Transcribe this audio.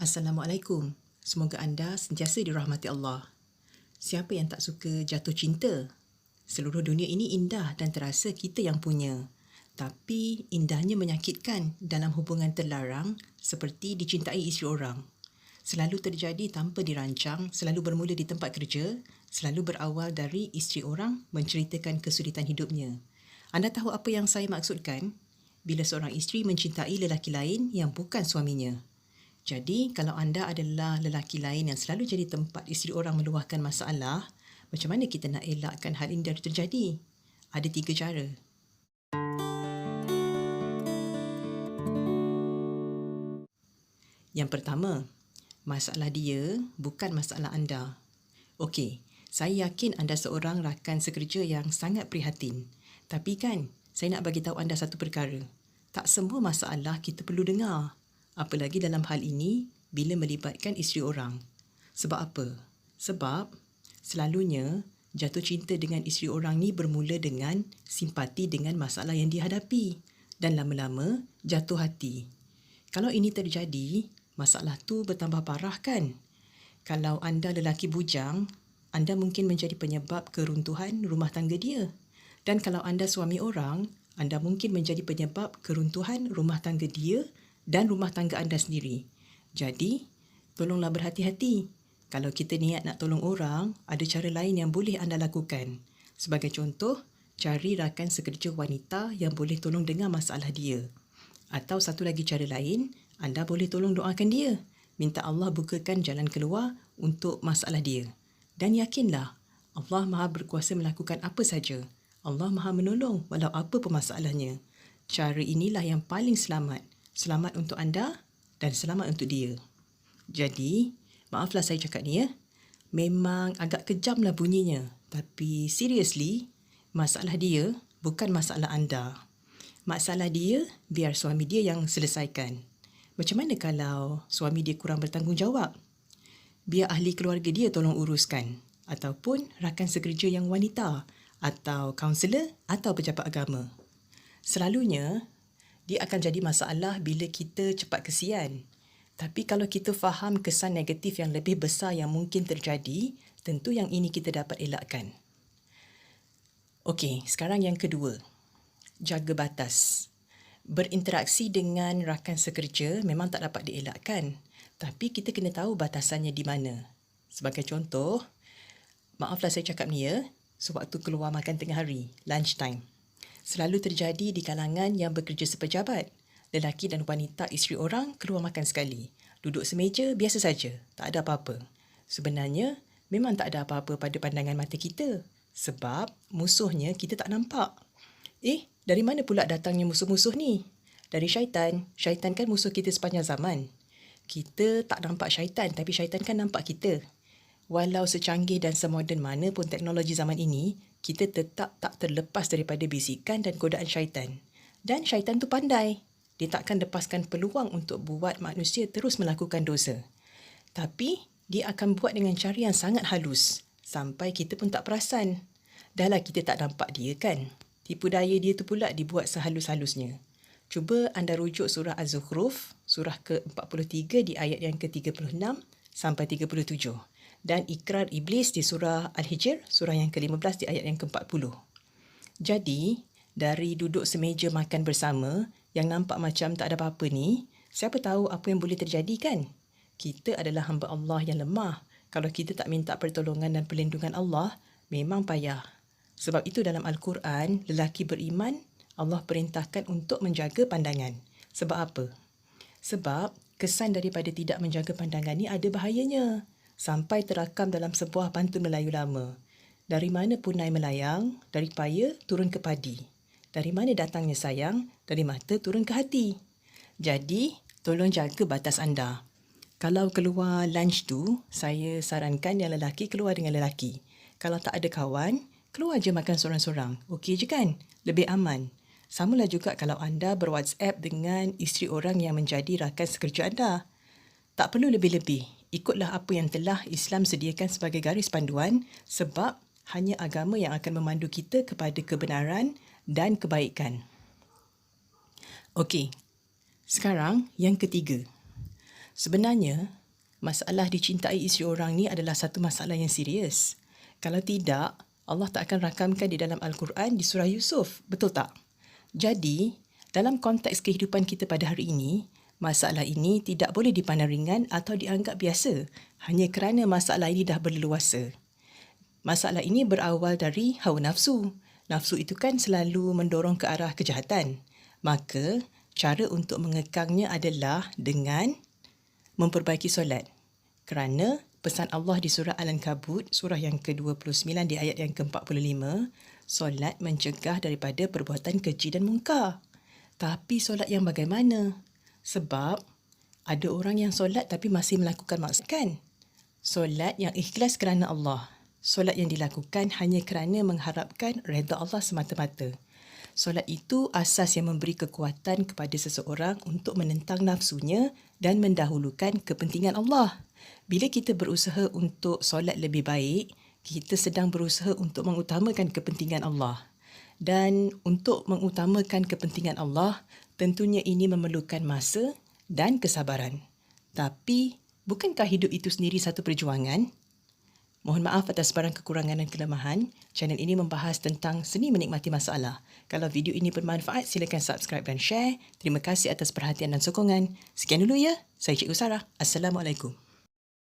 Assalamualaikum. Semoga anda sentiasa dirahmati Allah. Siapa yang tak suka jatuh cinta? Seluruh dunia ini indah dan terasa kita yang punya. Tapi indahnya menyakitkan dalam hubungan terlarang seperti dicintai isteri orang. Selalu terjadi tanpa dirancang, selalu bermula di tempat kerja, selalu berawal dari isteri orang menceritakan kesulitan hidupnya. Anda tahu apa yang saya maksudkan? Bila seorang isteri mencintai lelaki lain yang bukan suaminya. Jadi, kalau anda adalah lelaki lain yang selalu jadi tempat isteri orang meluahkan masalah, macam mana kita nak elakkan hal ini dari terjadi? Ada 3 cara. Yang pertama, masalah dia bukan masalah anda. Okey, saya yakin anda seorang rakan sekerja yang sangat prihatin. Tapi kan, saya nak bagi tahu anda satu perkara. Tak semua masalah kita perlu dengar. Apalagi dalam hal ini, bila melibatkan isteri orang. Sebab apa? Sebab, selalunya, jatuh cinta dengan isteri orang ni bermula dengan simpati dengan masalah yang dihadapi. Dan lama-lama, jatuh hati. Kalau ini terjadi, masalah tu bertambah parah kan? Kalau anda lelaki bujang, anda mungkin menjadi penyebab keruntuhan rumah tangga dia. Dan kalau anda suami orang, anda mungkin menjadi penyebab keruntuhan rumah tangga dia dan rumah tangga anda sendiri. Jadi, tolonglah berhati-hati. Kalau kita niat nak tolong orang, ada cara lain yang boleh anda lakukan. Sebagai contoh, cari rakan sekerja wanita yang boleh tolong dengar masalah dia. Atau satu lagi cara lain, anda boleh tolong doakan dia. Minta Allah bukakan jalan keluar untuk masalah dia. Dan yakinlah, Allah Maha berkuasa melakukan apa saja. Allah Maha menolong walau apa pun masalahnya. Cara inilah yang paling selamat. Selamat untuk anda dan selamat untuk dia. Jadi, maaflah saya cakap ni ya. Memang agak kejamlah bunyinya. Tapi seriously, masalah dia bukan masalah anda. Masalah dia, biar suami dia yang selesaikan. Macam mana kalau suami dia kurang bertanggungjawab? Biar ahli keluarga dia tolong uruskan. Ataupun rakan sekerja yang wanita. Atau kaunselor atau pejabat agama. Selalunya, dia akan jadi masalah bila kita cepat kesian. Tapi kalau kita faham kesan negatif yang lebih besar yang mungkin terjadi, tentu yang ini kita dapat elakkan. Okey, sekarang yang kedua. Jaga batas. Berinteraksi dengan rakan sekerja memang tak dapat dielakkan. Tapi kita kena tahu batasannya di mana. Sebagai contoh, maaflah saya cakap ni ya, sewaktu keluar makan tengah hari, lunch time. Selalu terjadi di kalangan yang bekerja sepejabat. Lelaki dan wanita isteri orang keluar makan sekali. Duduk semeja biasa saja, tak ada apa-apa. Sebenarnya, memang tak ada apa-apa pada pandangan mata kita. Sebab musuhnya kita tak nampak. Dari mana pula datangnya musuh-musuh ni? Dari syaitan. Syaitan kan musuh kita sepanjang zaman. Kita tak nampak syaitan, tapi syaitan kan nampak kita. Walau secanggih dan semoden mana pun teknologi zaman ini, kita tetap tak terlepas daripada bisikan dan godaan syaitan. Dan syaitan tu pandai. Dia takkan lepaskan peluang untuk buat manusia terus melakukan dosa. Tapi, dia akan buat dengan cara yang sangat halus. Sampai kita pun tak perasan. Dahlah kita tak nampak dia kan. Tipu daya dia tu pula dibuat sehalus-halusnya. Cuba anda rujuk surah Az-Zukhruf, surah ke-43 di ayat yang ke-36 sampai 37. Dan ikrar iblis di surah Al-Hijr, surah yang ke-15 di ayat yang ke-40. Jadi, dari duduk semeja makan bersama, yang nampak macam tak ada apa-apa ni, siapa tahu apa yang boleh terjadi kan? Kita adalah hamba Allah yang lemah. Kalau kita tak minta pertolongan dan perlindungan Allah, memang payah. Sebab itu dalam Al-Quran, lelaki beriman, Allah perintahkan untuk menjaga pandangan. Sebab apa? Sebab kesan daripada tidak menjaga pandangan ni ada bahayanya. Sampai terakam dalam sebuah pantun Melayu lama. Dari mana punai melayang, dari paya turun ke padi. Dari mana datangnya sayang, dari mata turun ke hati. Jadi, tolong jaga batas anda. Kalau keluar lunch tu, saya sarankan yang lelaki keluar dengan lelaki. Kalau tak ada kawan, keluar je makan sorang-sorang. Okey je kan? Lebih aman. Samalah juga kalau anda ber-WhatsApp dengan isteri orang yang menjadi rakan sekerja anda. Tak perlu lebih-lebih. Ikutlah apa yang telah Islam sediakan sebagai garis panduan sebab hanya agama yang akan memandu kita kepada kebenaran dan kebaikan. Okey, sekarang yang ketiga. Sebenarnya, masalah dicintai isteri orang ni adalah satu masalah yang serius. Kalau tidak, Allah tak akan rakamkan di dalam Al-Quran di surah Yusuf. Betul tak? Jadi, dalam konteks kehidupan kita pada hari ini, masalah ini tidak boleh dipandang ringan atau dianggap biasa hanya kerana masalah ini dah berleluasa. Masalah ini berawal dari hawa nafsu. Nafsu itu kan selalu mendorong ke arah kejahatan. Maka, cara untuk mengekangnya adalah dengan memperbaiki solat. Kerana pesan Allah di surah Al-Ankabut, surah yang ke-29 di ayat yang ke-45, solat mencegah daripada perbuatan keji dan mungkar. Tapi solat yang bagaimana? Sebab ada orang yang solat tapi masih melakukan maksiat. Solat yang ikhlas kerana Allah. Solat yang dilakukan hanya kerana mengharapkan redha Allah semata-mata. Solat itu asas yang memberi kekuatan kepada seseorang untuk menentang nafsunya dan mendahulukan kepentingan Allah. Bila kita berusaha untuk solat lebih baik, kita sedang berusaha untuk mengutamakan kepentingan Allah. Dan untuk mengutamakan kepentingan Allah, tentunya ini memerlukan masa dan kesabaran. Tapi, bukankah hidup itu sendiri satu perjuangan? Mohon maaf atas barang kekurangan dan kelemahan. Channel ini membahas tentang seni menikmati masalah. Kalau video ini bermanfaat, silakan subscribe dan share. Terima kasih atas perhatian dan sokongan. Sekian dulu ya. Saya Cikgu Sarah. Assalamualaikum.